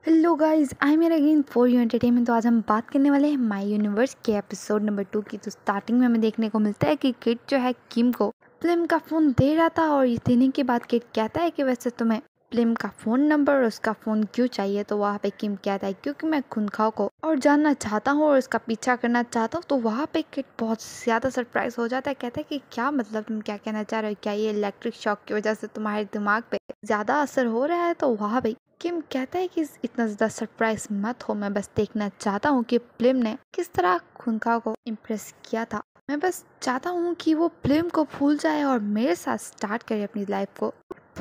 Hello guys, I am again for you entertainment. तो आज हम बात करने वाले हैं माय यूनिवर्स के एपिसोड नंबर 2 की। तो स्टार्टिंग में हमें देखने को मिलता है कि किट जो है किम को प्लिम का फ़ोन दे रहा था और ये देने के बाद किट कहता है कि वैसे तुम्हें प्लिम का फ़ोन नंबर और उसका फ़ोन क्यों चाहिए। तो वहाँ पे किम कहता है क्योंकि मैं खुनखाओ को और जानना चाहता हूँ और उसका पीछा करना चाहता हूँ। तो वहाँ पे किट बहुत ज़्यादा सरप्राइज हो जाता है, कहता है कि क्या मतलब, तुम क्या कहना चाह रहे हो, क्या ये इलेक्ट्रिक शॉक की वजह से तुम्हारे दिमाग पे ज़्यादा असर हो रहा है। तो वहाँ पे किम कहता है कि इतना ज़्यादा सरप्राइज मत हो, मैं बस देखना चाहता हूँ कि प्लिम ने किस तरह खुनखाओ को इम्प्रेस किया था। मैं बस चाहता हूँ कि वो प्लिम को भूल जाए और मेरे साथ स्टार्ट करे अपनी लाइफ को।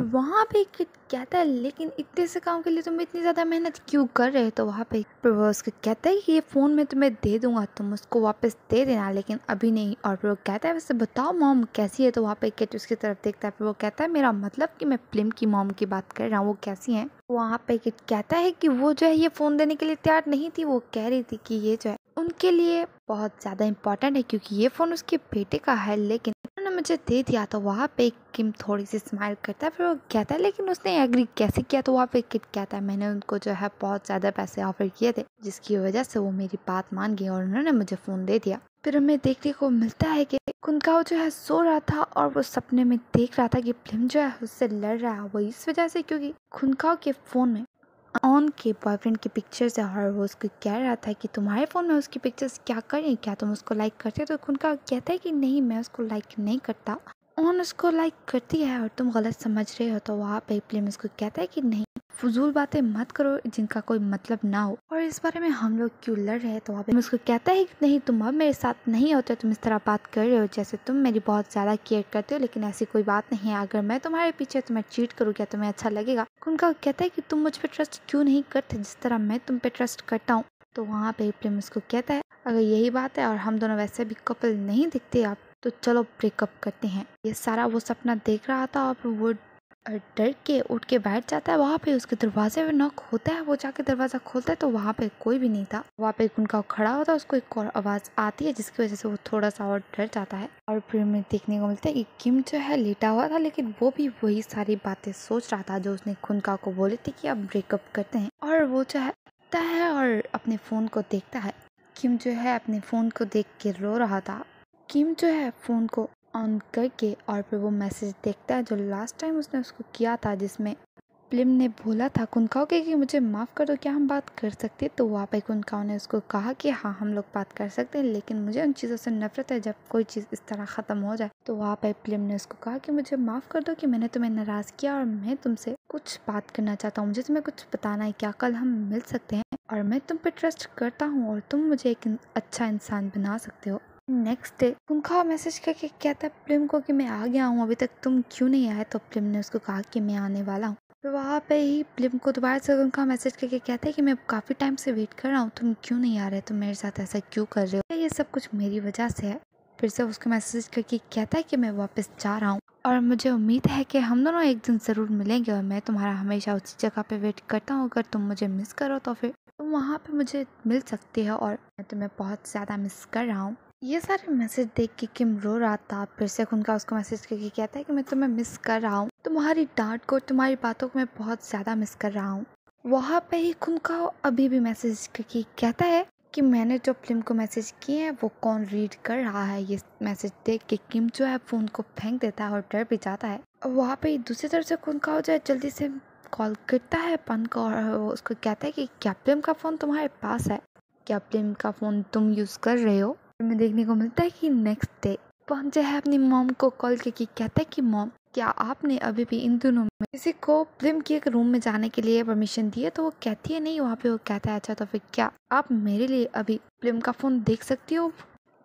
वहाँ पे किट कहता है लेकिन इतने से काम के लिए तुम इतनी ज़्यादा मेहनत क्यों कर रहे हो। तो वहाँ पे वो उसको कहता है कि ये फ़ोन मैं तुम्हें दे दूंगा, तुम उसको वापस दे देना, लेकिन अभी नहीं। और फिर वो कहता है वैसे बताओ मॉम कैसी है। तो वहाँ पे किट उसकी तरफ देखता है, फिर वो कहता है मेरा मतलब कि मैं प्लिम की मॉम की बात कर रहा हूँ, वो कैसी हैं। वहाँ पे किट कहता है कि वो जो है ये फ़ोन देने के लिए तैयार नहीं थी, वो कह रही थी कि ये जो है उनके लिए बहुत ज़्यादा इम्पोर्टेंट है क्योंकि ये फ़ोन उसके बेटे का है, लेकिन उन्होंने मुझे दे दिया। तो वहाँ पे किम थोड़ी सी स्माइल करता है, फिर वो कहता है लेकिन उसने एग्री कैसे किया। तो वहाँ पे किट कहता है मैंने उनको जो है बहुत ज़्यादा पैसे ऑफर किए थे जिसकी वजह से वो मेरी बात मान गई और उन्होंने मुझे फ़ोन दे दिया। फिर हमें देखने को मिलता है कि खुनखाओ जो है सो रहा था और वो सपने में देख रहा था कि प्लिम जो है उससे लड़ रहा है। वो इस वजह से क्योंकि खुनखाओ के फ़ोन में ऑन के बॉयफ्रेंड की पिक्चर्स है और वो उसको कह रहा था कि तुम्हारे फ़ोन में उसकी पिक्चर्स क्या करें, क्या तुम उसको लाइक करते हो। तो खुनखाओ कहता है कि नहीं, मैं उसको लाइक नहीं करता, ऑन उसको लाइक करती है और तुम गलत समझ रहे हो। तो वहाँ पे प्लिम उसको कहता है कि नहीं, फजूल बातें मत करो जिनका कोई मतलब ना हो और इस बारे में हम लोग क्यों लड़ रहे हैं। तो वहाँ पे उसको कहता है कि नहीं, तुम अब मेरे साथ नहीं होते, तुम इस तरह बात कर रहे हो जैसे तुम मेरी बहुत ज़्यादा केयर करते हो, लेकिन ऐसी कोई बात नहीं है। अगर मैं तुम्हारे पीछे तुम्हें चीट करूँ क्या तुम्हें अच्छा लगेगा। उनका कहता है कि तुम मुझ पर ट्रस्ट क्यों नहीं करते जिस तरह मैं तुम पे ट्रस्ट करता हूँ। तो वहाँ पे प्लिम उसको कहता है अगर यही बात है और हम दोनों वैसे भी कपल नहीं दिखते आप, तो चलो ब्रेकअप करते हैं। ये सारा वो सपना देख रहा था और वो डर के उठ के बैठ जाता है। वहाँ पे उसके दरवाजे में नॉक होता है, वो जाके दरवाजा खोलता है तो वहाँ पे कोई भी नहीं था। वहाँ पे उनका खड़ा होता है, उसको एक और आवाज़ आती है जिसकी वजह से वो थोड़ा सा और डर जाता है। और फिर हमें देखने को मिलता है कि किम जो है लेटा हुआ था, लेकिन वो भी वही सारी बातें सोच रहा था जो उसने खुनखाओ को बोली थी कि अब ब्रेकअप करते हैं। और वो जो है और अपने फ़ोन को देखता है। किम जो है अपने फ़ोन को देख के रो रहा था। किम जो है फ़ोन को ऑन करके और फिर वो मैसेज देखता है जो लास्ट टाइम उसने उसको किया था, जिसमें प्लिम ने बोला था खुनखाओ के कि मुझे माफ़ कर दो, क्या हम बात कर सकते। तो वहाँ पे खुनखाओ ने उसको कहा कि हाँ हम लोग बात कर सकते हैं, लेकिन मुझे उन चीज़ों से नफरत है जब कोई चीज़ इस तरह ख़त्म हो जाए। तो वहाँ पे प्लिम ने उसको कहा कि मुझे माफ़ कर दो कि मैंने तुम्हें नाराज़ किया और मैं तुमसे कुछ बात करना चाहता हूँ, मुझे तुम्हें कुछ बताना है, क्या कल हम मिल सकते हैं। और मैं तुम पे ट्रस्ट करता हूँ और तुम मुझे एक अच्छा इंसान बना सकते हो। नेक्स्ट डे खुनखाओ मैसेज करके कहता है प्लिम को कि मैं आ गया हूँ, अभी तक तुम क्यों नहीं आए। तो प्लिम ने उसको कहा कि मैं आने वाला हूँ। फिर वहाँ पे ही प्लिम को दोबारा से खुनखाओ मैसेज करके कहता है कि मैं काफ़ी टाइम से वेट कर रहा हूँ, तुम क्यों नहीं आ रहे, तुम मेरे साथ ऐसा क्यों कर रहे हो, ये सब कुछ मेरी वजह से है। फिर से उसको मैसेज करके कहता है कि मैं वापस जा रहा हूँ और मुझे उम्मीद है कि हम दोनों एक दिन ज़रूर मिलेंगे और मैं तुम्हारा हमेशा उसी जगह पे वेट करता हूँ। अगर तुम मुझे मिस करो तो फिर तुम वहाँ पे मुझे मिल सकती हो और मैं तुम्हें बहुत ज़्यादा मिस कर रहा हूँ। ये सारे मैसेज देख के किम रो रहा था। फिर से खुनखाओ उसको मैसेज करके कहता है कि मैं तुम्हें मिस कर रहा हूँ, तुम्हारी डांट को, तुम्हारी बातों को मैं बहुत ज़्यादा मिस कर रहा हूँ। वहाँ पे ही खुनखाओ अभी भी मैसेज करके कहता है कि मैंने जो प्लिम को मैसेज किए हैं वो कौन रीड कर रहा है। ये मैसेज देख के किम जो है फ़ोन को फेंक देता है और डर भी जाता है। वहाँ पे दूसरी तरफ से खुनखाओ जो है जल्दी से कॉल करता है पन को और उसको कहता है कि क्या प्लिम का फ़ोन तुम्हारे पास है, क्या प्लिम का फ़ोन तुम यूज़ कर रहे हो। में देखने को मिलता है कि नेक्स्ट डे पन जो है अपनी मॉम को कॉल करके कहता है कि मॉम क्या आपने अभी भी इन दिनों में किसी को प्लिम के एक रूम में जाने के लिए परमिशन दी है। तो वो कहती है नहीं। वहाँ पे वो कहता है अच्छा तो फिर क्या आप मेरे लिए अभी प्लिम का फ़ोन देख सकती हो,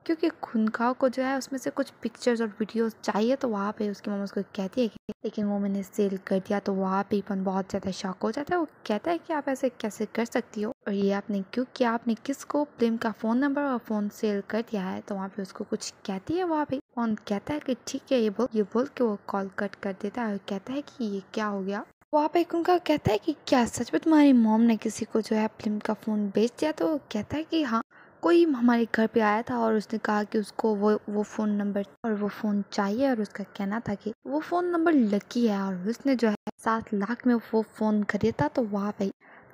क्योंकि खुनखाओ को जो है उसमें से कुछ पिक्चर्स और वीडियोस चाहिए। तो वहाँ पे उसकी मम्मी उसको कहती है कि लेकिन वो मैंने सेल कर दिया। तो वहाँ पे पन बहुत ज़्यादा शॉक हो जाता है। वो कहता है कि आप ऐसे कैसे कर सकती हो और ये आपने क्यों किया, आपने किसको प्लिम का फ़ोन नंबर और फ़ोन सेल कर दिया है। तो वहाँ पे उसको कुछ कहती है। वहाँ पे फोन कहता है कि ठीक है ये बोल के वो कॉल कट कर देता है और कहता है कि ये क्या हो गया। वहाँ पे उनका कहता है कि क्या सच में तुम्हारी मॉम ने किसी को जो है प्लिम का फ़ोन बेच दिया। तो वो कहता है कि हाँ, कोई हमारे घर पे आया था और उसने कहा कि उसको वो फ़ोन नंबर और वो फ़ोन चाहिए और उसका कहना था कि वो फ़ोन नंबर लकी है और उसने जो है 7 लाख में वो फ़ोन खरीदा। तो वहाँ पे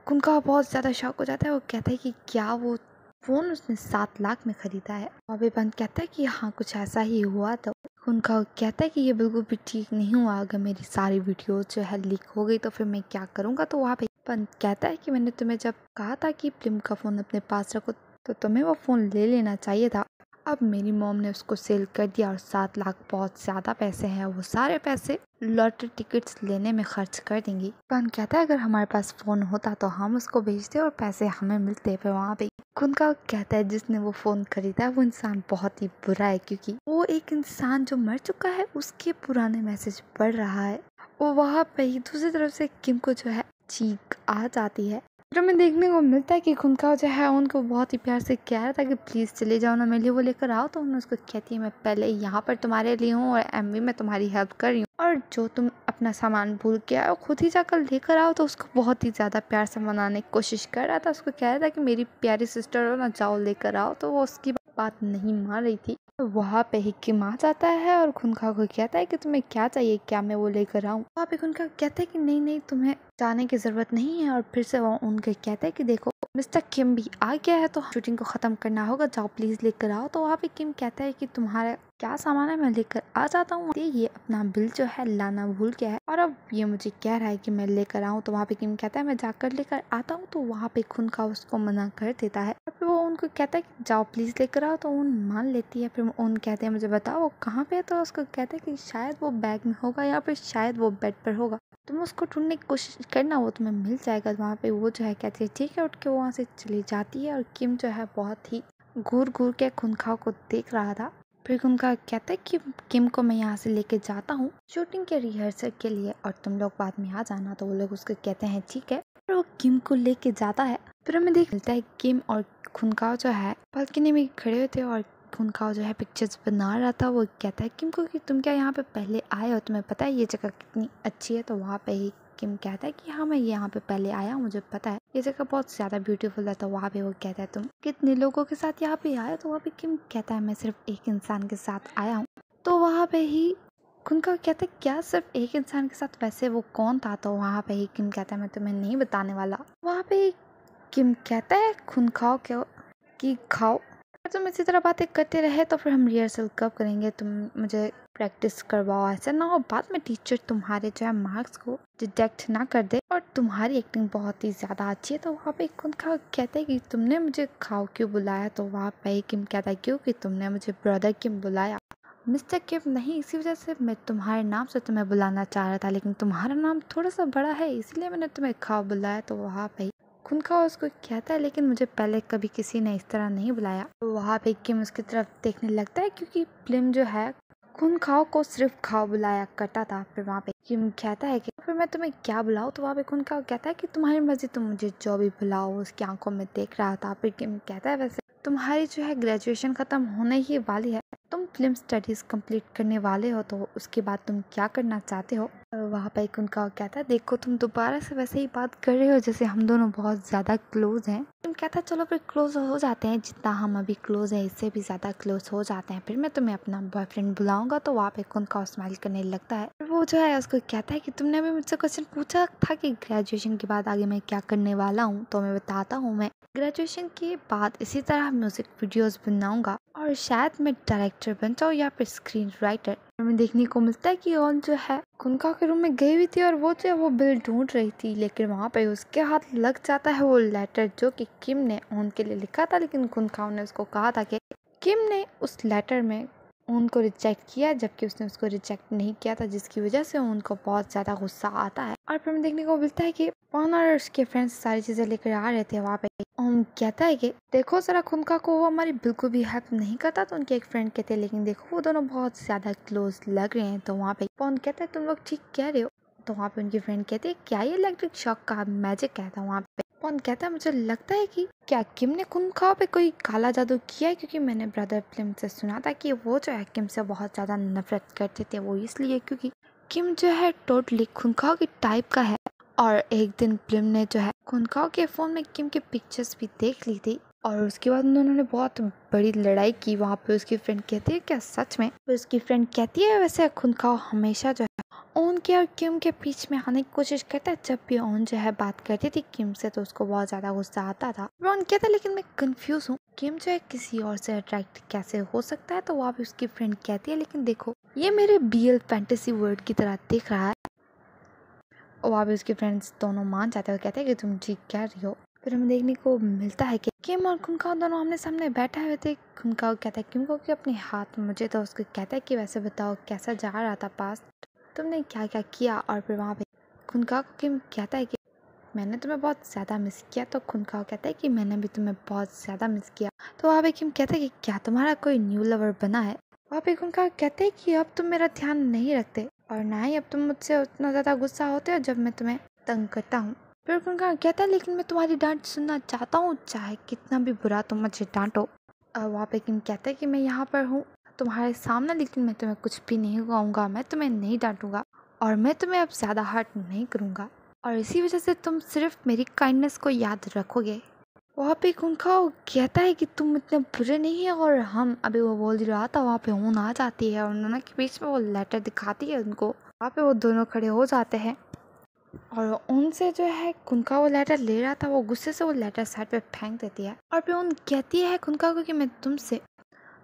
खुनखाओ बहुत ज़्यादा शॉक हो जाता है। वो कहता है कि क्या वो फ़ोन उसने 7 लाख में ख़रीदा है। बॉबी बंद कहता है कि हाँ कुछ ऐसा ही हुआ। तो खुनखाओ कहता है कि ये बिल्कुल भी ठीक नहीं हुआ, अगर मेरी सारी वीडियोस जो है लीक हो गई तो फिर मैं क्या करूँगा। तो वहाँ पे पंत कहता है कि मैंने तुम्हें जब कहा था कि प्लिम का फ़ोन अपने पास रखो तो तुम्हें वो फ़ोन ले लेना चाहिए था। अब मेरी मॉम ने उसको सेल कर दिया और 7 लाख बहुत ज़्यादा पैसे हैं, वो सारे पैसे लॉटरी टिकट्स लेने में खर्च कर देंगी। पन कहता है अगर हमारे पास फ़ोन होता तो हम उसको बेचते और पैसे हमें मिलते। फिर वहाँ पे खुनखाओ कहता है जिसने वो फ़ोन खरीदा वो इंसान बहुत ही बुरा है, क्योंकि वो एक इंसान जो मर चुका है उसके पुराने मैसेज पढ़ रहा है। वो वहाँ पे ही दूसरी तरफ से किम को जो है चीख आ जाती है। फिर हमें देखने को मिलता है कि खुनखाओ जो है उनको बहुत ही प्यार से कह रहा था कि प्लीज़ चले जाओ ना, मेरे लिए वो लेकर आओ। तो उन्होंने उसको कहती है मैं पहले यहाँ पर तुम्हारे लिए हूँ और एमवी में तुम्हारी हेल्प कर रही हूँ, और जो तुम अपना सामान भूल के आओ खुद ही जाकर लेकर आओ। तो उसको बहुत ही ज़्यादा प्यार से मनाने की कोशिश कर रहा था, उसको कह रहा था कि मेरी प्यारी सिस्टर हो ना, जाओ लेकर आओ। तो वो उसकी बात नहीं मान रही थी। वहाँ पे ही किम आ जाता है और खुनखाओ को कहता है कि तुम्हें क्या चाहिए, क्या मैं वो लेकर आऊँ। वहाँ पे खुनखाओ कहता है कि नहीं नहीं तुम्हें जाने की ज़रूरत नहीं है। और फिर से वो उनके कहता है कि देखो मिस्टर किम भी आ गया है तो शूटिंग को ख़त्म करना होगा, जाओ प्लीज़ लेकर आओ। तो वहाँ पे किम कहता है कि तुम्हारा क्या सामान है मैं लेकर आ जाता हूँ, ये अपना बिल जो है लाना भूल गया है और अब ये मुझे कह रहा है कि मैं लेकर आऊँ। तो वहाँ पे किम कहता है मैं जाकर लेकर आता hूँ। तो वहाँ पे खुनखाओ उसको मना कर देता है और फिर वो उनको कहता है कि जाओ प्लीज़ लेकर आओ। तो उन मान लेती है। फिर उन कहते हैं मुझे बताओ वो कहाँ पे है। तो उसको कहते हैं कि शायद वो बैग में होगा या फिर शायद वो बेड पर होगा, तुम उसको ढूंढने की कोशिश करना, वो तुम्हें मिल जाएगा। वहाँ पे वो जो है कहती है ठीक है, उठ के वहाँ से चली जाती है। और किम जो है बहुत ही घूर घूर के खुनखाओ को देख रहा था। फिर खुनखाओ कहता है कि किम को मैं यहाँ से लेके जाता हूँ शूटिंग के रिहर्सल के लिए और तुम लोग बाद में आ जाना। तो वो लोग उसको कहते हैं ठीक है। फिर वो किम को लेके जाता है। फिर हमें देख मिलता है किम और खुनखाओ जो है बालकनी में खड़े हुए थे और खुनखाओ जो है पिक्चर्स बना रहा था। वो कहता है किम को कि तुम क्या यहाँ पे पहले आए हो, तुम्हें पता है ये जगह कितनी अच्छी है। तो वहाँ पे ही किम कहता है कि हाँ मैं यहाँ पे पहले आया हूँ, मुझे पता है ये जगह बहुत ज़्यादा ब्यूटीफुल है। तो वहाँ पे वो कहता है तुम कितने लोगों के साथ यहाँ पे आए। तो वहाँ पे किम कहता है मैं सिर्फ एक इंसान के साथ आया हूँ। तो वहाँ पे ही खुनखाओ कहता है क्या सिर्फ एक इंसान के साथ, वैसे वो कौन था। तो वहाँ पे ही किम कहता है मैं तुम्हें नहीं बताने वाला। वहाँ पे किम कहता है खुनखाओ को कि खाओ, अगर तुम इसी तरह बातें करते रहे तो फिर हम रिहर्सल कब करेंगे, तुम मुझे प्रैक्टिस करवाओ, ऐसा ना हो बाद में टीचर तुम्हारे जो है मार्क्स को डिटेक्ट ना कर दे। और तुम्हारी एक्टिंग बहुत ही ज़्यादा अच्छी है। तो वहाँ पे खुनखाओ कहता है कि तुमने मुझे खाओ क्यों बुलाया। तो वहाँ पे किम कहता है क्योंकि तुमने मुझे ब्रदर किम बुलाया, मिस्टर किम नहीं, इसी वजह से मैं तुम्हारे नाम से तुम्हें बुलाना चाह रहा था, लेकिन तुम्हारा नाम थोड़ा सा बड़ा है इसीलिए मैंने तुम्हें खाओ बुलाया। तो वहाँ पे खुनखाओ उसको कहता है लेकिन मुझे पहले कभी किसी ने इस तरह नहीं बुलाया। तो वहाँ पे किम उसकी तरफ देखने लगता है क्योंकि फिल्म जो है खुनखाओ को सिर्फ खाओ बुलाया करता था। फिर वहाँ पे किम कहता है कि फिर मैं तुम्हें क्या बुलाऊं। तो वहाँ पे खुनखाओ कहता है कि तुम्हारी मर्जी, तुम मुझे जो भी बुलाओ। उसकी आंखों में देख रहा था। फिर किम कहता है वैसे तुम्हारी जो है ग्रेजुएशन खत्म होने ही वाली है, तुम फिल्म स्टडीज कंप्लीट करने वाले हो, तो उसके बाद तुम क्या करना चाहते हो। वहाँ पे खुनखाओ कहता है देखो तुम दोबारा से वैसे ही बात कर रहे हो जैसे हम दोनों बहुत ज़्यादा क्लोज हैं। तुम कहता है चलो फिर क्लोज हो जाते हैं, जितना हम अभी क्लोज हैं इससे भी ज़्यादा क्लोज हो जाते हैं, फिर मैं तुम्हें अपना बॉयफ्रेंड बुलाऊंगा। तो वहाँ पे खुनखाओ स्माइल करने लगता है। वो जो है उसको कहता है कि तुमने अभी मुझसे क्वेश्चन पूछा था कि ग्रेजुएशन के बाद आगे मैं क्या करने वाला हूँ, तो मैं बताता हूँ। मैं ग्रेजुएशन के बाद इसी तरह म्यूजिक वीडियोस बनाऊंगा और शायद मैं डायरेक्टर बन जाऊँ या फिर स्क्रीन राइटर। हमें देखने को मिलता है कि ऑन जो है खुनखाओ के रूम में गई हुई थी और वो जो है वो बिल ढूंढ रही थी, लेकिन वहाँ पे उसके हाथ लग जाता है वो लेटर जो कि किम ने ऑन के लिए लिखा था। लेकिन खुनखाओ ने उसको कहा था कि किम ने उस लेटर में उनको रिजेक्ट किया जबकि उसने उसको रिजेक्ट नहीं किया था, जिसकी वजह से उनको बहुत ज़्यादा गुस्सा आता है। और फिर हमें देखने को मिलता है कि पॉन और उसके फ्रेंड्स सारी चीज़ें लेकर आ रहे थे। वहाँ पे कहता है कि देखो जरा खुनखाओ को वो हमारी बिल्कुल भी हेल्प नहीं करता। तो उनके एक फ्रेंड कहते हैं लेकिन देखो वो दोनों बहुत ज़्यादा क्लोज लग रहे हैं। तो वहाँ पे पॉन कहता है तुम लोग ठीक कह रहे हो। तो वहाँ पे उनकी फ्रेंड कहती है क्या ये इलेक्ट्रिक शॉक का मैजिक है। तो वहाँ पे पॉन कहता है मुझे लगता है कि क्या किम ने खुनखाओ पे कोई काला जादू किया है, क्योंकि मैंने ब्रदर फिल्म से सुना था कि वो जो है किम से बहुत ज़्यादा नफरत करते थे। वो इसलिए क्योंकि किम जो है टोटली खुनखाओ की टाइप का है। और एक दिन फिल्म ने जो है खुनखाओ के फ़ोन में किम के पिक्चर्स भी देख ली थी और उसके बाद उन्होंने बहुत बड़ी लड़ाई की। वहाँ पे उसकी फ्रेंड कहती है क्या सच में। फिर उसकी फ्रेंड कहती है वैसे खुनखाओ हमेशा जो है ओन के और किम के बीच में आने की कोशिश करता है। जब भी ओन जो है बात करती थी किम से तो उसको बहुत ज्यादा गुस्सा आता था। ओन कहता है लेकिन मैं कंफ्यूज हूँ, किम जो है किसी और से अट्रैक्ट कैसे हो सकता है। तो वहाँ पे उसकी फ्रेंड कहती है लेकिन देखो ये मेरे BL फैंटेसी वर्ड की तरह दिख रहा है। और वहाँ पे उसके फ्रेंड्स दोनों मान जाते हैं और कहते हैं कि तुम ठीक कह रही हो। फिर हमें देखने को मिलता है कि किम और खुनखाओ दोनों आमने सामने बैठे हुए थे। खुनखाओ कहता है किम को कि अपने हाथ मुझे, तो उसको कहता है कि वैसे बताओ कैसा जा रहा था पास्ट, तुमने क्या क्या किया। और फिर वहाँ पे खुनखाओ को किम कहता है कि मैंने तुम्हें बहुत ज़्यादा मिस किया। तो खुनखाओ कहता है कि मैंने भी तुम्हें बहुत ज़्यादा मिस किया। तो वहाँ पे किम कहता है कि क्या तुम्हारा कोई न्यू लवर बना है। वहाँ पे खुनखाओ कहते हैं कि अब तुम मेरा ध्यान नहीं रखते और ना ही अब तुम मुझसे उतना ज़्यादा गुस्सा होते हो जब मैं तुम्हें तंग करता हूँ। फिर खुनखाओ कहता है लेकिन मैं तुम्हारी डांट सुनना चाहता हूँ, चाहे कितना भी बुरा तुम मुझे डांटो। वहाँ पे किम कहता है कि मैं यहाँ पर हूँ तुम्हारे सामने, लेकिन मैं तुम्हें कुछ भी नहीं कहूँगा, मैं तुम्हें नहीं डांटूंगा और मैं तुम्हें अब ज़्यादा हर्ट नहीं करूँगा और इसी वजह से तुम सिर्फ मेरी काइंडनेस को याद रखोगे। वहाँ पे खुनखाओ कहता है कि तुम इतने बुरे नहीं है और हम अभी वो बोल ही रहा था। वहाँ पे ऊन आ जाती है और दोनों के बीच में वो लेटर दिखाती है उनको। वहाँ पे वो दोनों खड़े हो जाते हैं और उनसे जो है खुनखाओ वो लेटर ले रहा था, वो गुस्से से वो लेटर साइड पे फेंक देती है। और फिर उन कहती है खुनखाओ को कि मैं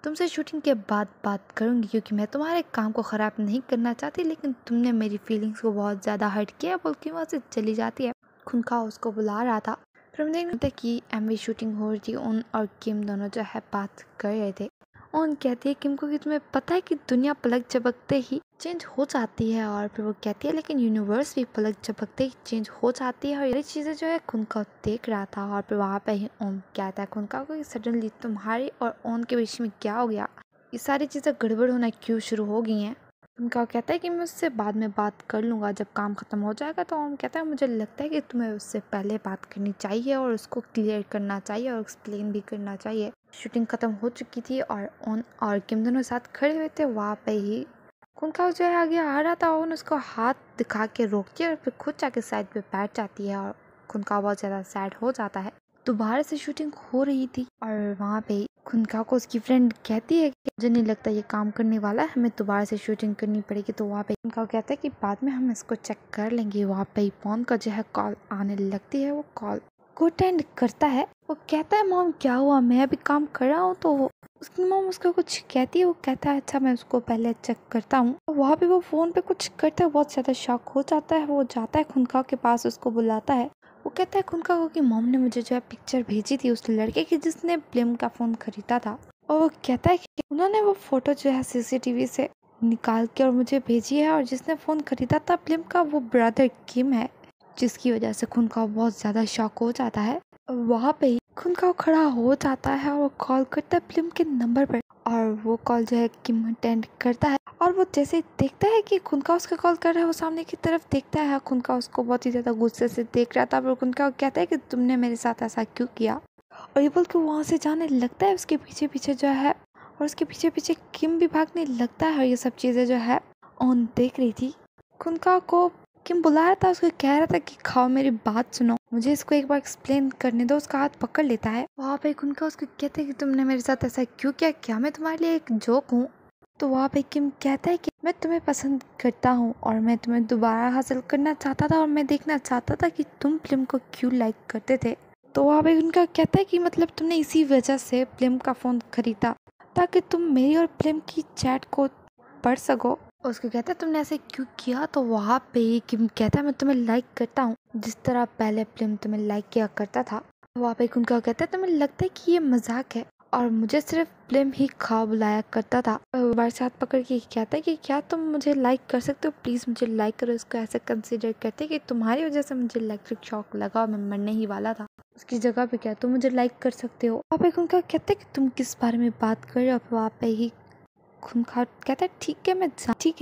तुमसे शूटिंग के बाद बात करूंगी क्योंकि मैं तुम्हारे काम को ख़राब नहीं करना चाहती, लेकिन तुमने मेरी फीलिंग्स को बहुत ज़्यादा हर्ट किया बोल के वहाँ से चली जाती है। खुनखाओ उसको बुला रहा था। फिर हम देखते कि MV शूटिंग हो रही थी। उन और किम दोनों जो है बात कर रहे थे। उन कहती है किम को कि तुम्हें पता है कि दुनिया पलक झपकते ही चेंज हो जाती है। और फिर वो कहती है लेकिन यूनिवर्स भी पलक झपकते ही चेंज हो जाती है। और ये चीज़ें जो है खुनखाओ देख रहा था। और फिर वहाँ पे ही ओन कहता है खुनखाओ को कि सडनली तुम्हारी और ओन के बीच में क्या हो गया, ये सारी चीज़ें गड़बड़ होना क्यों शुरू हो गई हैं। खुनखाओ कहता है कि मैं उससे बाद में बात कर लूँगा जब काम ख़त्म हो जाएगा। तो ओन कहता है मुझे लगता है कि तुम्हें उससे पहले बात करनी चाहिए और उसको क्लियर करना चाहिए और एक्सप्लेन भी करना चाहिए। शूटिंग ख़त्म हो चुकी थी और ओन और किम दोनों साथ खड़े हुए थे। वहाँ पे ही खुनखाओ जो है आगे आ रहा था। ओन उसको हाथ दिखा के रोकती है और फिर खुद जाके साइड पे बैठ जाती है और खुनखाओ बहुत ज़्यादा सैड हो जाता है। दोबारा से शूटिंग हो रही थी और वहाँ पे खुनखाओ को उसकी फ्रेंड कहती है कि मुझे नहीं लगता ये काम करने वाला है, हमें दोबारा से शूटिंग करनी पड़ेगी। तो वहाँ पे खुनखाओ कहता है कि बाद में हम इसको चेक कर लेंगे। वहाँ पे पॉन का जो है कॉल आने लगती है। वो कॉल को अटेंड करता है। वो कहता है मॉम क्या हुआ, मैं अभी काम कर रहा हूँ। तो उसकी मॉम उसको कुछ कहती है। वो कहता है अच्छा मैं उसको पहले चेक करता हूँ। वहाँ पे वो फ़ोन पे कुछ करता है, बहुत ज़्यादा शॉक हो जाता है। वो जाता है खुनखाओ के पास, उसको बुलाता है। वो कहता है खुनखाओ को कि मॉम ने मुझे जो है पिक्चर भेजी थी उस लड़के की जिसने ब्लिम का फ़ोन खरीदा था। और वो कहता है कि उन्होंने वो फ़ोटो जो है CCTV से निकाल के और मुझे भेजी है और जिसने फ़ोन खरीदा था ब्लिम का वो ब्रदर किम है, जिसकी वजह से खुनखाओ बहुत ज़्यादा शॉक हो जाता है। वहाँ पे ही खुनखाओ खड़ा हो जाता है और कॉल करता है फिल्म के नंबर पर और वो कॉल जो है किम अटेंड करता है। और वो जैसे ही देखता है कि खुनखाओ उसका कॉल कर रहा है, वो सामने की तरफ देखता है। खुनखाओ उसको बहुत ही ज़्यादा गुस्से से देख रहा था। पर खुनखाओ कहता है कि तुमने मेरे साथ ऐसा क्यों किया, और ये बोल के वहाँ से जाने लगता है। उसके पीछे पीछे जो है और उसके पीछे पीछे किम भी भागने लगता है। और ये सब चीज़ें जो है ऑन देख रही थी। खुनखाओ को किम बुला रहा था, उसको कह रहा था कि खाओ मेरी बात सुनो, मुझे इसको एक बार एक्सप्लेन करने दो। उसका हाथ पकड़ लेता है। वहाँ पे खुनखाओ उसको कहते हैं कि तुमने मेरे साथ ऐसा क्यों किया, क्या मैं तुम्हारे लिए एक जोक हूँ। तो वहाँ पे किम कहता है कि मैं तुम्हें पसंद करता हूँ और मैं तुम्हें दोबारा हासिल करना चाहता था और मैं देखना चाहता था कि तुम फिल्म को क्यों लाइक करते थे। तो वहाँ पे उनका कहता है कि मतलब तुमने इसी वजह से फिल्म का फ़ोन खरीदा ताकि तुम मेरी और फिल्म की चैट को पढ़ सको। उसको कहता है तुमने ऐसे क्यों किया। तो वहाँ पे किम कहता है मैं तुम्हें लाइक करता हूँ जिस तरह पहले फिल्म तुम्हें लाइक किया करता था। वहाँ पे उनका कहता है तुम्हें लगता है कि ये मजाक है और मुझे सिर्फ फिल्म ही खा बुलाया करता था। बार साथ पकड़ के कहता है कि क्या तुम मुझे लाइक कर सकते हो, प्लीज़ मुझे लाइक करो। इसको ऐसे कंसीडर करते कि तुम्हारी वजह से मुझे इलेक्ट्रिक शॉक लगा और मैं मरने ही वाला था, उसकी जगह पे क्या तुम मुझे लाइक कर सकते हो। वहाँ पे उनका कहते हैं कि तुम किस बारे में बात कर रहे हो। वहाँ पे ही खुनखाओ कहता है ठीक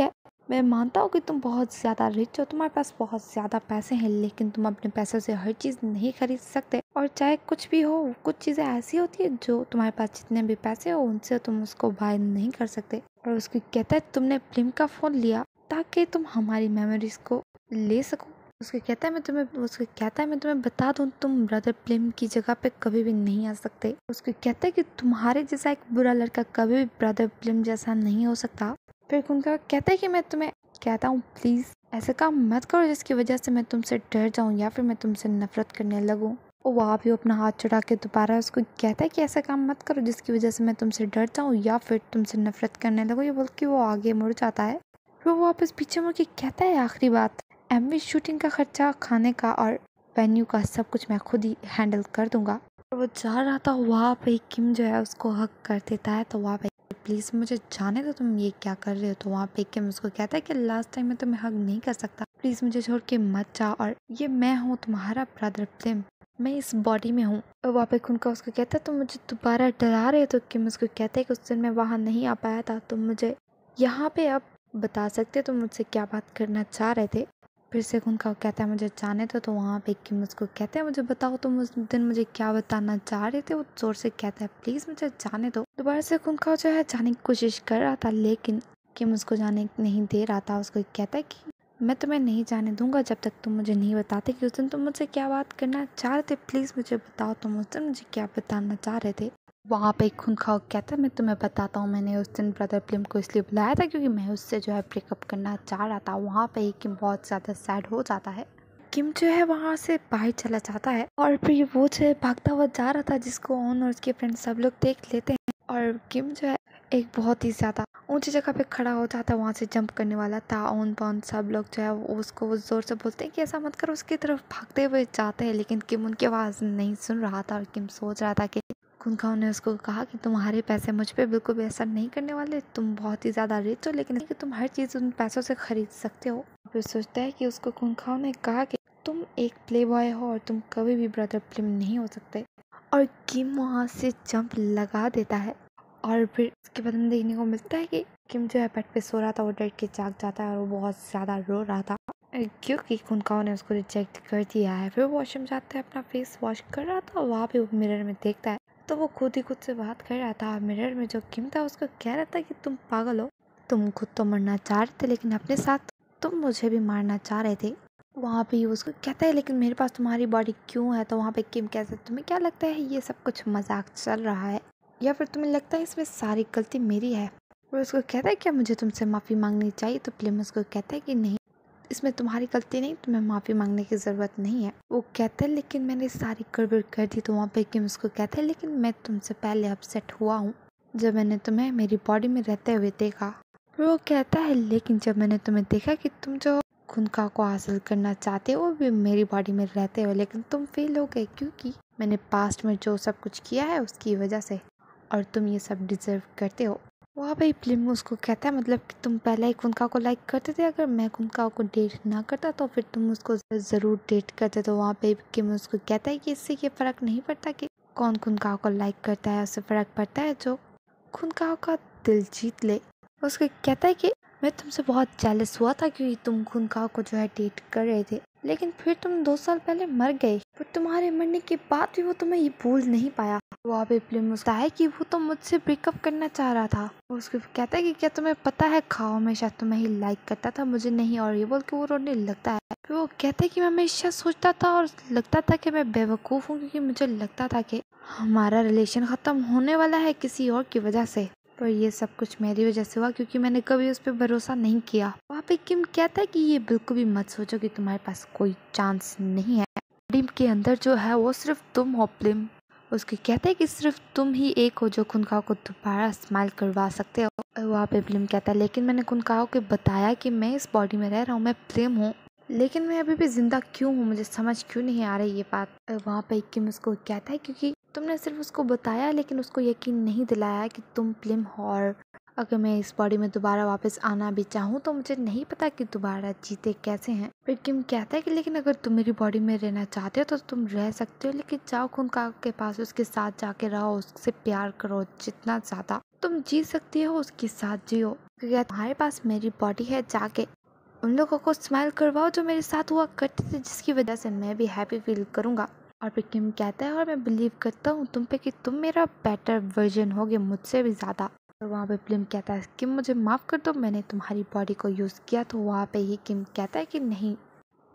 है मैं मानता हूँ कि तुम बहुत ज़्यादा रिच हो, तुम्हारे पास बहुत ज़्यादा पैसे हैं, लेकिन तुम अपने पैसों से हर चीज़ नहीं खरीद सकते। और चाहे कुछ भी हो, कुछ चीज़ें ऐसी होती है जो तुम्हारे पास जितने भी पैसे हो उनसे तुम उसको बाय नहीं कर सकते। और उसको कहता है तुमने फिल्म का फ़ोन लिया ताकि तुम हमारी मेमोरीज को ले सको। उसको कहता है मैं तुम्हें बता दूं तुम ब्रदर फिल्म की जगह पे कभी भी नहीं आ सकते। उसको कहता है कि तुम्हारे जैसा एक बुरा लड़का कभी भी ब्रदर फिल्म जैसा नहीं हो सकता। फिर उनका कहता है कि मैं तुम्हें कहता हूँ प्लीज़ ऐसा काम मत करो जिसकी वजह से मैं तुमसे डर जाऊँ या फिर मैं तुमसे नफरत करने लगूँ। और वहाँ भी अपना हाथ चढ़ा के दोबारा उसको कहता है कि ऐसा काम मत करो जिसकी वजह से मैं तुमसे डर जाऊँ या फिर तुमसे नफरत करने लगूँ। ये बोल के वो आगे मुड़ जाता है। फिर वो वापस पीछे मुड़ के कहता है आखिरी बात, एमवी शूटिंग का खर्चा, खाने का और वेन्यू का सब कुछ मैं खुद ही हैंडल कर दूंगा। और वो जा रहा था, वहाँ पे किम जो है उसको हक कर देता है। तो वहाँ पे प्लीज़ मुझे जाने दो, तुम ये क्या कर रहे हो। तो वहाँ पे किम उसको कहता है कि लास्ट टाइम मैं तुम्हें हक नहीं कर सकता, प्लीज़ मुझे छोड़ के मत जाओ। और ये मैं हूँ तुम्हारा ब्रदर प्लिम, मैं इस बॉडी में हूँ। और वहाँ पे खुनका उसको कहता है तुम मुझे दोबारा डरा रहे हो। तो किम उसको कहता है कि उस दिन मैं वहाँ नहीं आ पाया था, तुम मुझे यहाँ पे अब बता सकते तुम मुझसे क्या बात करना चाह रहे थे। फिर से खुनका कहता है मुझे जाने दो। तो वहाँ पे किम उसको कहते हैं मुझे बताओ तुम उस दिन मुझे क्या बताना चाह रहे थे। वो जोर से कहता है प्लीज़ मुझे जाने दो। दोबारा से खुनका जो है जाने की कोशिश कर रहा था लेकिन किम उसको जाने नहीं दे रहा था। उसको कहता है कि मैं तुम्हें नहीं जाने दूंगा जब तक तुम मुझे नहीं बताते कि उस दिन तुम मुझसे क्या बात करना चाह रहे थे। प्लीज़ मुझे बताओ तुम उस दिन मुझे क्या बताना चाह रहे थे। वहाँ पे खुनखाओ कहता है मैं तुम्हें बताता हूँ, मैंने उस दिन ब्रदर प्लिम को इसलिए बुलाया था क्योंकि मैं उससे जो है ब्रेकअप करना चाह रहा था। वहाँ पे ही किम बहुत ज़्यादा सैड हो जाता है। किम जो है वहाँ से बाहर चला जाता है और फिर वो जो है भागता हुआ जा रहा था जिसको ऑन और उसके फ्रेंड सब लोग देख लेते हैं। और किम जो है एक बहुत ही ज़्यादा ऊंची जगह पे खड़ा हो जाता है, वहाँ से जंप करने वाला था। ऑन पॉन सब लोग जो है उसको वो जोर से बोलते हैं कि ऐसा मत करो, उसकी तरफ भागते हुए जाते हैं लेकिन किम उनकी आवाज़ नहीं सुन रहा था। और किम सोच रहा था कि खुनखाओ ने उसको कहा कि तुम्हारे पैसे मुझ पे बिल्कुल भी असर नहीं करने वाले, तुम बहुत ही ज़्यादा रिच हो लेकिन कि तुम हर चीज़ उन पैसों से खरीद सकते हो। फिर सोचता है कि उसको खुनखाओ ने कहा कि तुम एक प्ले बॉय हो और तुम कभी भी ब्रदर प्लिम नहीं हो सकते। और किम वहाँ से जंप लगा देता है। और फिर उसके बाद हमें देखने को मिलता है कि किम जो है बेड पे सो रहा था, वो डर के जाग जाता है और वो बहुत ज़्यादा रो रहा था क्योंकि खुनखाओ ने उसको रिजेक्ट कर दिया है। फिर वॉशरूम जाता है, अपना फेस वॉश कर रहा था, वहाँ पे वो मिरर में देखता है तो वो खुद ही खुद से बात कर रहा था। मिरर में जो किम था उसको कह रहा था कि तुम पागल हो, तुम खुद तो मरना चाह रहे थे लेकिन अपने साथ तुम मुझे भी मारना चाह रहे थे। वहाँ पे उसको कहता है लेकिन मेरे पास तुम्हारी बॉडी क्यों है। तो वहाँ पे किम कहता है तुम्हें क्या लगता है ये सब कुछ मजाक चल रहा है या फिर तुम्हें लगता है इसमें सारी गलती मेरी है। और उसको कहता है क्या मुझे तुमसे माफ़ी मांगनी चाहिए। तो प्लिम उसको कहता है कि नहीं, इसमें तुम्हारी गलती नहीं, तुम्हें माफ़ी मांगने की ज़रूरत नहीं है। वो कहता है लेकिन मैंने सारी गड़बड़ कर दी। तो वहाँ पे किम उसको कहता है लेकिन मैं तुमसे पहले अपसेट हुआ हूँ जब मैंने तुम्हें मेरी बॉडी में रहते हुए देखा। फिर वो कहता है लेकिन जब मैंने तुम्हें देखा कि तुम जो खुनका को हासिल करना चाहते हो वो भी मेरी बॉडी में रहते हो, लेकिन तुम फेल हो गए क्योंकि मैंने पास्ट में जो सब कुछ किया है उसकी वजह से और तुम ये सब डिजर्व करते हो। वहाँ पे प्लिम उसको कहता है मतलब कि तुम पहले ही खुनका को लाइक करते थे, अगर मैं खुनका को डेट ना करता तो फिर तुम उसको ज़रूर डेट करते। तो वहाँ पे किम उसको कहता है कि इससे ये फ़र्क नहीं पड़ता कि कौन खुनका को लाइक करता है, उससे फ़र्क पड़ता है जो खुनका का दिल जीत ले। उसको कहता है कि मैं तुमसे बहुत जेलस हुआ था क्योंकि तुम खुनका को जो है डेट कर रहे थे लेकिन फिर तुम 2 साल पहले मर गए, पर तुम्हारे मरने के बाद भी वो तुम्हें ये भूल नहीं पाया। वहाँ पे प्लिम उसका है कि वो तो मुझसे ब्रेकअप करना चाह रहा था। उसको कहता है कि क्या तुम्हें पता है खाओ हमेशा तुम्हें ही लाइक करता था, मुझे नहीं। और ये बोल के वो रोने लगता है। फिर वो कहता है कि मैं हमेशा सोचता था और लगता था कि मैं बेवकूफ़ हूँ क्योंकि मुझे लगता था कि हमारा रिलेशन ख़त्म होने वाला है किसी और की वजह से, पर ये सब कुछ मेरी वजह से हुआ क्योंकि मैंने कभी उस पर भरोसा नहीं किया। वहाँ पे किम कहता है कि ये बिल्कुल भी मत सोचो कि तुम्हारे पास कोई चांस नहीं है, टीम के अंदर जो है वो सिर्फ तुम हो प्लिम। उसके कहते हैं कि सिर्फ तुम ही एक हो जो खुनखाओ को दोबारा स्माइल करवा सकते हो। वहाँ पे प्लिम कहता है लेकिन मैंने खुनखाओ को बताया कि मैं इस बॉडी में रह रहा हूँ, मैं प्लिम हूँ, लेकिन मैं अभी भी जिंदा क्यों हूँ, मुझे समझ क्यों नहीं आ रही ये बात। वहाँ पे किम उसको कहता है क्योंकि तुमने सिर्फ उसको बताया लेकिन उसको यकीन नहीं दिलाया कि तुम प्लिम हो, और अगर मैं इस बॉडी में दोबारा वापस आना भी चाहूँ तो मुझे नहीं पता कि दोबारा जीते कैसे हैं। फिर किम कहता है कि लेकिन अगर तुम मेरी बॉडी में रहना चाहते हो तो तुम रह सकते हो, लेकिन जाओ खुनका के पास, उसके साथ जाके रहो, उससे प्यार करो, जितना ज़्यादा तुम जी सकती हो उसके साथ जियो। तुम्हारे पास मेरी बॉडी है, जाके उन लोगों को स्माइल करवाओ जो मेरे साथ हुआ करते थे, जिसकी वजह से मैं भी हैप्पी फील करूँगा। और फिर किम कहता है और मैं बिलीव करता हूँ तुम पे कि तुम मेरा बेटर वर्जन होगे मुझसे भी ज़्यादा। और वहाँ पे किम कहता है किम मुझे माफ़ कर दो, मैंने तुम्हारी बॉडी को यूज़ किया। तो वहाँ पे ही किम कहता है कि नहीं,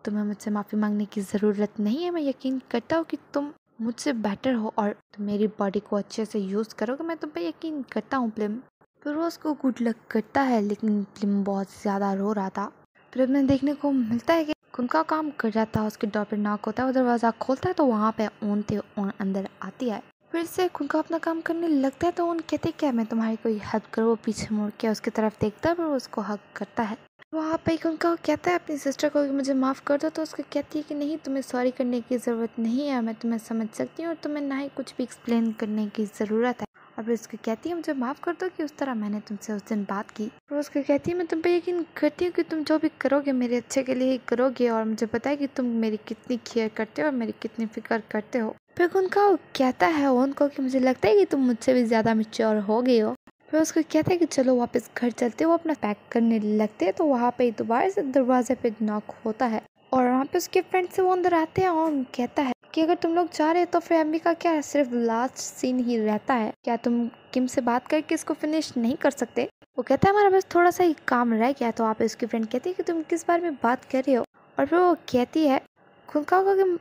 तुम्हें मुझसे माफ़ी मांगने की ज़रूरत नहीं है, मैं यकीन करता हूँ कि तुम मुझसे बेटर हो और तुम मेरी बॉडी को अच्छे से यूज़ करोगे, मैं तुम पे यकीन करता हूँ प्लिम। फिर वो उसको गुड लक करता है, लेकिन प्लिम बहुत ज़्यादा रो रहा था। फिर हमें देखने को मिलता है कि उनका काम कर रहा था, उसके डोर पे नॉक होता है, वो दरवाज़ा खोलता है तो वहाँ पे ओन अंदर आती है। फिर से खुनका अपना काम करने लगता है तो उन कहते क्या मैं तुम्हारी कोई हेल्प करूँ। वो पीछे मुड़ के उसकी तरफ देखता है, फिर वो उसको हक करता है। वहाँ पे उनका कहता है अपनी सिस्टर को कि मुझे माफ़ कर दो, तो उसको कहती है कि नहीं, तुम्हें सॉरी करने की ज़रूरत नहीं है, मैं तुम्हें समझ सकती हूँ और तुम्हें ना ही कुछ भी एक्सप्लेन करने की ज़रूरत है। और फिर उसको कहती है मुझे माफ़ कर दो कि उस तरह मैंने तुमसे उस दिन बात की। और उसको कहती है मैं तुम पे यकीन करती हूँ कि तुम जो भी करोगे मेरे अच्छे के लिए ही करोगे, और मुझे पता है कि तुम मेरी कितनी केयर करते हो और मेरी कितनी फिक्र करते हो। फिर उनका कहता है उनको कि मुझे लगता है कि तुम मुझसे भी ज़्यादा मैच्योर हो गई हो। फिर उसको कहता है कि चलो वापस घर चलते हो। अपना पैक करने लगते हैं तो वहाँ पे दोबारा से दरवाजे पे नॉक होता है और वहाँ पे उसके फ्रेंड से वो अंदर आते हैं और कहता है कि अगर तुम लोग जा रहे हो तो फिर अम्मी का क्या सिर्फ लास्ट सीन ही रहता है, क्या तुम किम से बात करके इसको फिनिश नहीं कर सकते। वो कहता है हमारा बस थोड़ा सा ही काम रह गया। तो आप उसकी फ्रेंड कहती है कि तुम किस बारे में बात कर रहे हो। और फिर वो कहती है खुनका को कि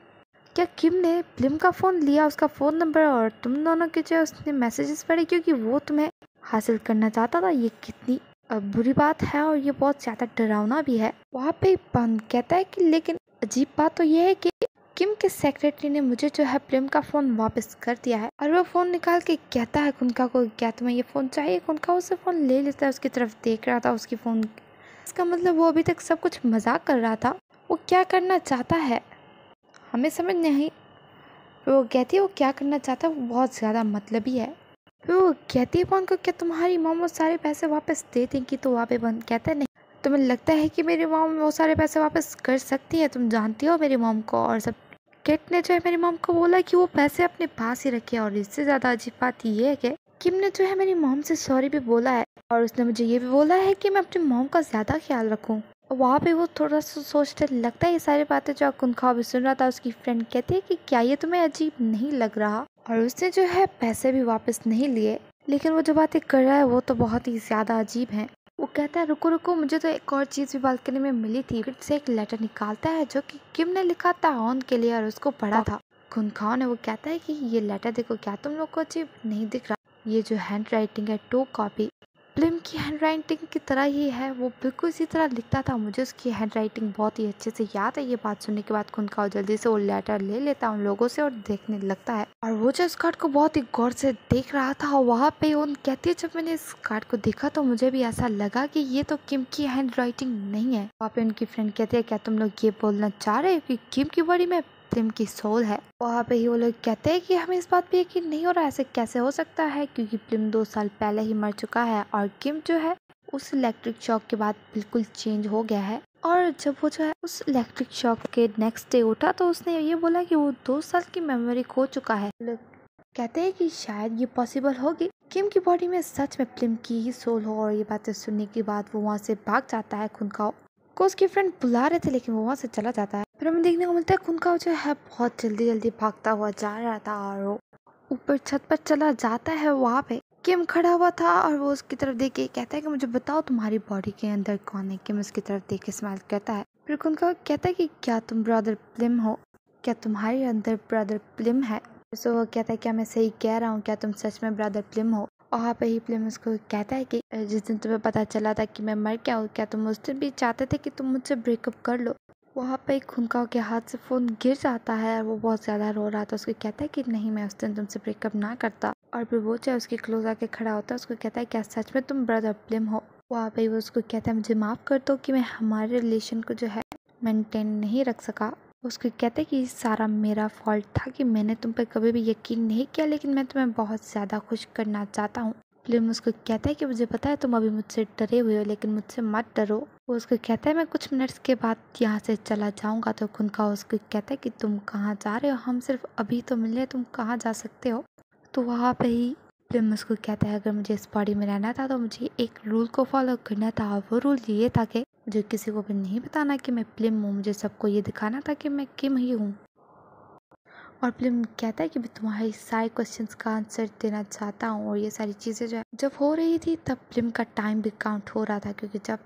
क्या किम ने प्लिम का फ़ोन लिया, उसका फ़ोन नंबर, और तुम दोनों के जो उसने मैसेजेस पढ़े क्योंकि वो तुम्हें हासिल करना चाहता था। ये कितनी बुरी बात है और ये बहुत ज़्यादा डरावना भी है। वहाँ पे पन कहता है कि लेकिन अजीब बात तो ये है कि किम के सेक्रेटरी ने मुझे जो है प्लिम का फ़ोन वापस कर दिया है। और वो फ़ोन निकाल के कहता है खुनका को क्या तुम्हें ये फ़ोन चाहिए। खुनका उससे फ़ोन ले लेता है, उसकी तरफ देख रहा था उसकी फ़ोन। इसका मतलब वो अभी तक सब कुछ मजाक कर रहा था। वो क्या करना चाहता है हमें समझ नहीं। फिर वो कहती है वो क्या करना चाहता है वो बहुत ज़्यादा मतलबी है। फिर वो कहती है पॉन को क्या तुम्हारी मॉम वो सारे पैसे वापस दे देंगी। तो वहाँ पे बंद कहता है नहीं, तुम्हें लगता है कि मेरी मॉम वो सारे पैसे वापस कर सकती है, तुम जानती हो मेरी मॉम को। और सब किट ने जो है मेरी मॉम को बोला कि वो पैसे अपने पास ही रखे। और इससे ज़्यादा अजीब बात ये है कि किम ने जो है मेरी मॉम से सॉरी भी बोला है और उसने मुझे ये भी बोला है कि मैं अपनी मॉम का ज़्यादा ख्याल रखूँ। वहाँ पे वो थोड़ा सा सोचते लगता है ये सारी बातें जो खुनखाव भी सुन रहा था। उसकी फ्रेंड कहती है कि क्या ये तुम्हें अजीब नहीं लग रहा। और उसने जो है पैसे भी वापस नहीं लिए, लेकिन वो जो बातें कर रहा है वो तो बहुत ही ज़्यादा अजीब है। वो कहता है रुको रुको, मुझे तो एक और चीज़ भी बालकनी में मिली थी। फिर से एक लेटर निकालता है जो कि किम ने लिखा था ऑन के लिए और उसको पढ़ा था खुनखाव ने। वो कहता है कि ये लेटर देखो, क्या तुम लोग को अजीब नहीं दिख रहा। ये जो हैंड राइटिंग है 2 कॉपी प्लिम की हैंड राइटिंग की तरह ही है, वो बिल्कुल इसी तरह लिखता था। मुझे उसकी हैंड राइटिंग बहुत ही अच्छे से याद है। ये बात सुनने के बाद खुनखाव जल्दी से वो लेटर ले लेता है उन लोगों से और देखने लगता है। और वो जो इस कार्ड को बहुत ही गौर से देख रहा था, वहाँ पे उन कहती है जब मैंने इस कार्ड को देखा तो मुझे भी ऐसा लगा कि ये तो किम की हैंड राइटिंग नहीं है। वहाँ पे उनकी फ्रेंड कहती है क्या तुम लोग ये बोलना चाह रहे हो कि किम की बॉडी में प्लिम की सोल है। वहाँ पे ही वो लोग कहते हैं कि हमें इस बात पे यकीन नहीं हो रहा, ऐसे कैसे हो सकता है क्योंकि प्लिम 2 साल पहले ही मर चुका है और किम जो है उस इलेक्ट्रिक शॉक के बाद बिल्कुल चेंज हो गया है। और जब वो जो है उस इलेक्ट्रिक शॉक के नेक्स्ट डे उठा तो उसने ये बोला कि वो 2 साल की मेमोरी खो चुका है। लोग कहते हैं कि शायद ये पॉसिबल होगी किम की बॉडी में सच में प्लिम की ही सोल हो। और ये बातें सुनने के बाद वो वहाँ से भाग जाता है। खुनखाव को उसकी फ्रेंड बुला रहे थे लेकिन वो वहाँ से चला जाता है। फिर हमें देखने को मिलता है खुनखाव जो है बहुत जल्दी जल्दी भागता हुआ जा रहा था और वो ऊपर छत पर चला जाता है। वहाँ पे किम खड़ा हुआ था और वो उसकी तरफ देख के कहता है कि मुझे बताओ तुम्हारी बॉडी के अंदर कौन है। किम उसकी तरफ देख के स्माइल करता है। फिर खुनखाव कहता है कि क्या तुम ब्रदर प्लिम हो, क्या तुम्हारे अंदर ब्रदर प्लिम है। तो वो कहता है क्या मैं सही कह रहा हूँ, क्या तुम सच में ब्रदर प्लिम हो। वहाँ पे ही प्लिम उसको कहता है कि जिस दिन तुम्हें पता चला था कि मैं मर गया हूँ, क्या तुम उस दिन भी चाहते थे कि तुम मुझसे ब्रेकअप कर लो। वहाँ पे खुनखाव के हाथ से फ़ोन गिर जाता है और वो बहुत ज़्यादा रो रहा था। उसको कहता है कि नहीं, मैं उस दिन तुमसे ब्रेकअप ना करता। और फिर वो चाहे उसके क्लोज आके खड़ा होता है, उसको कहता है क्या सच में तुम ब्रदर प्लिम हो। वहाँ पे वो उसको कहता है मुझे माफ़ कर दो कि मैं हमारे रिलेशन को जो है मेंटेन नहीं रख सका। उसको कहते हैं कि सारा मेरा फॉल्ट था कि मैंने तुम पर कभी भी यकीन नहीं किया, लेकिन मैं तुम्हें बहुत ज़्यादा खुश करना चाहता हूँ। प्लिम उसको कहता है कि मुझे पता है तुम अभी मुझसे डरे हुए हो, लेकिन मुझसे मत डरो। वो उसको कहता है मैं कुछ मिनट्स के बाद यहाँ से चला जाऊँगा। तो खुनखाव उसको कहता है कि तुम कहाँ जा रहे हो, हम सिर्फ अभी तो मिले, तुम कहाँ जा सकते हो। तो वहाँ पे ही प्लिम उसको कहता है अगर मुझे इस बॉडी में रहना था तो मुझे एक रूल को फॉलो करना था और वो रूल ये था कि मुझे किसी को भी नहीं बताना कि मैं प्लिम हूँ। मुझे सबको ये दिखाना था कि मैं किम ही हूँ। और प्लिम कहता है कि मैं तुम्हारे सारे क्वेश्चंस का आंसर देना चाहता हूँ। और ये सारी चीज़ें जो है जब हो रही थी तब प्लिम का टाइम भी काउंट हो रहा था, क्योंकि जब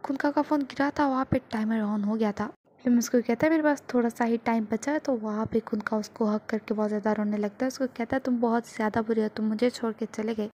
खुनखाव का फ़ोन गिरा था वहाँ पे टाइमर ऑन हो गया था। प्लिम उसको कहता है मेरे पास थोड़ा सा ही टाइम बचा है। तो वहाँ पे खुनखाव उसको हक करके बहुत ज़्यादा रोने लगता है। उसको कहता है तुम बहुत ज़्यादा बुरी हो, तुम मुझे छोड़ के चले गए।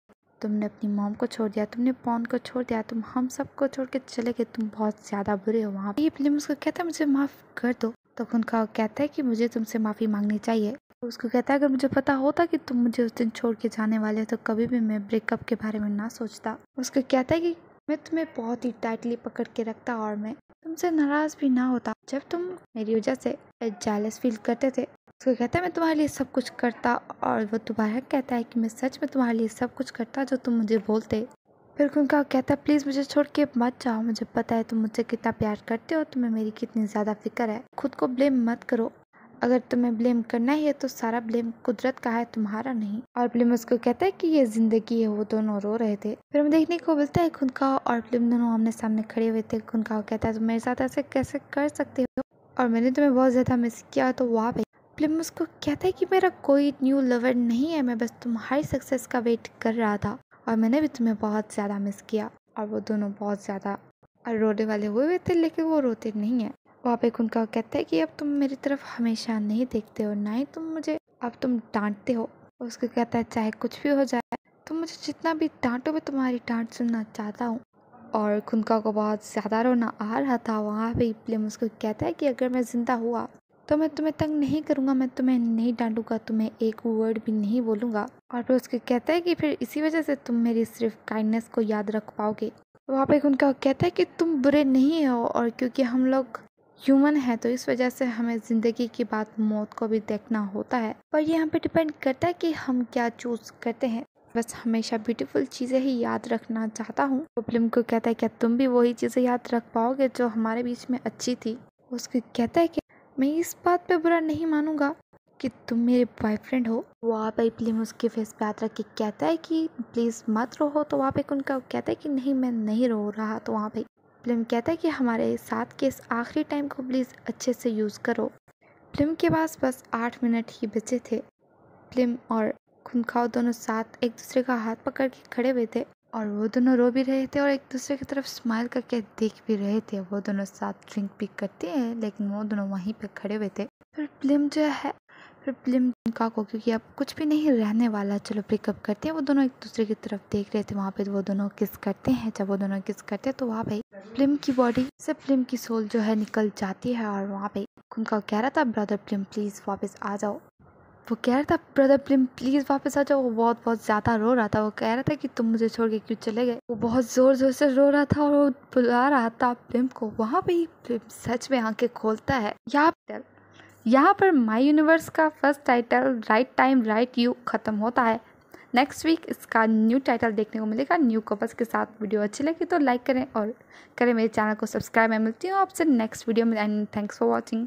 तुमने अपनी मॉम को छोड़ दिया, तुमने पॉन को छोड़ दिया, तुम हम सबको छोड़ के चले गए, तुम बहुत ज़्यादा बुरे हो। वहाँ ये फिल्म उसको कहता है मुझे माफ़ कर दो। तो खुनखाओ कहता है कि मुझे तुमसे माफ़ी मांगनी चाहिए। तो उसको कहता है अगर मुझे पता होता कि तुम मुझे उस दिन छोड़ के जाने वाले हो तो कभी भी मैं ब्रेकअप के बारे में ना सोचता। उसको कहता है कि मैं तुम्हें बहुत ही टाइटली पकड़ के रखता और मैं तुमसे नाराज़ भी ना होता जब तुम मेरी वजह से जेलस फील करते थे। उसको कहता है मैं तुम्हारे लिए सब कुछ करता, और वो दोबारा कहता है कि मैं सच में तुम्हारे लिए सब कुछ करता जो तुम मुझे बोलते। फिर खुनखाओ कहता है प्लीज़ मुझे छोड़ के मत जाओ, मुझे पता है तुम मुझसे कितना प्यार करते हो, तुम्हें मेरी कितनी ज़्यादा फिक्र है। खुद को ब्लेम मत करो, अगर तुम्हें ब्लेम करना ही है तो सारा ब्लेम कुदरत का है, तुम्हारा नहीं। और फिल्म उसको कहता है कि ये जिंदगी है। वो दोनों रो रहे थे। फिर हम देखने को मिलता है खुनखाओ और फिल्म दोनों आमने सामने खड़े हुए थे। खुनखाओ कहता है तुम मेरे साथ ऐसे कैसे कर सकते हो, और मैंने तुम्हें बहुत ज़्यादा मिस किया। तो वहाँ पे फिल्म उसको कहता है कि मेरा कोई न्यू लवर नहीं है, मैं बस तुम्हारी सक्सेस का वेट कर रहा था और मैंने भी तुम्हें बहुत ज़्यादा मिस किया। और वो दोनों बहुत ज़्यादा रोने वाले हुए थे, लेकिन वो रोते नहीं है। वहाँ पे खुनखाओ कहता है कि अब तुम मेरी तरफ हमेशा नहीं देखते हो, ना ही तुम मुझे अब तुम डांटते हो। उसको कहता है चाहे कुछ भी हो जाए, तुम मुझे जितना भी डांटो मैं तुम्हारी डांट सुनना चाहता हूँ। और खुनखाओ को बहुत ज़्यादा रोना आ रहा था। वहाँ पे फिल्म उसको कहता है कि अगर मैं ज़िंदा हुआ तो मैं तुम्हें तंग नहीं करूँगा, मैं तुम्हें नहीं डांटूंगा, तुम्हें एक वर्ड भी नहीं बोलूँगा। और फिर उसको कहता है कि फिर इसी वजह से तुम मेरी सिर्फ काइंडनेस को याद रख पाओगे। वहाँ पे खुनखाओ कहता है कि तुम बुरे नहीं हो, और क्योंकि हम लोग ह्यूमन है तो इस वजह से हमें ज़िंदगी के बाद मौत को भी देखना होता है, पर ये यहाँ पे डिपेंड करता है कि हम क्या चूज़ करते हैं। बस हमेशा ब्यूटीफुल चीज़ें ही याद रखना चाहता हूँ। तो फिल्म को कहता है क्या तुम भी वही चीज़ें याद रख पाओगे जो हमारे बीच में अच्छी थी। उसको कहता है कि मैं इस बात पे बुरा नहीं मानूंगा कि तुम मेरे बॉयफ्रेंड हो। वहाँ पे फिल्म उसके फेस पे हाथ रख के कहता है कि प्लीज़ मत रो। तो वहाँ पे उनका कहता है कि नहीं मैं नहीं रो रहा। तो वहाँ पे फिल्म कहता है कि हमारे साथ के इस आखिरी टाइम को प्लीज़ अच्छे से यूज़ करो। फिल्म के पास बस 8 मिनट ही बचे थे। फिल्म और खुनखाओ दोनों साथ एक दूसरे का हाथ पकड़ के खड़े हुए थे, और वो दोनों रो भी रहे थे और एक दूसरे की तरफ स्माइल करके देख भी रहे थे। वो दोनों साथ ड्रिंक भी करते हैं, लेकिन वो दोनों वहीं पे खड़े हुए थे। फिर फिल्म जो है फिल्म खुनखाओ को क्योंकि अब कुछ भी नहीं रहने वाला, चलो पिकअप करते हैं, वो दोनों एक दूसरे की तरफ देख रहे थे। वहाँ पे वो दोनों किस करते हैं। जब वो दोनों किस करते हैं तो वहाँ पे फिल्म की बॉडी से फिल्म की सोल जो है निकल जाती है, और वहाँ पे खुनखाओ कह रहा था ब्रदर फिल्म प्लीज़ वापस आ जाओ। वो कह रहा था ब्रदर फिल्म प्लीज़ वापस आ जाओ। वो बहुत ज़्यादा रो रहा था। वो कह रहा था कि तुम मुझे छोड़ के क्यों चले गए। वो बहुत ज़ोर से रो रहा था और वो बुला रहा था फिल्म को। वहाँ पे ही फिल्म सच में आंखें खोलता है। यहाँ पर माई यूनिवर्स का first title right time right you ख़त्म होता है। नेक्स्ट वीक इसका न्यू टाइटल देखने को मिलेगा न्यू कपल्स के साथ। वीडियो अच्छी लगी तो लाइक करें और करें मेरे चैनल को सब्सक्राइब। मैं मिलती हूँ आपसे नेक्स्ट वीडियो में, एंड थैंक्स फॉर वॉचिंग।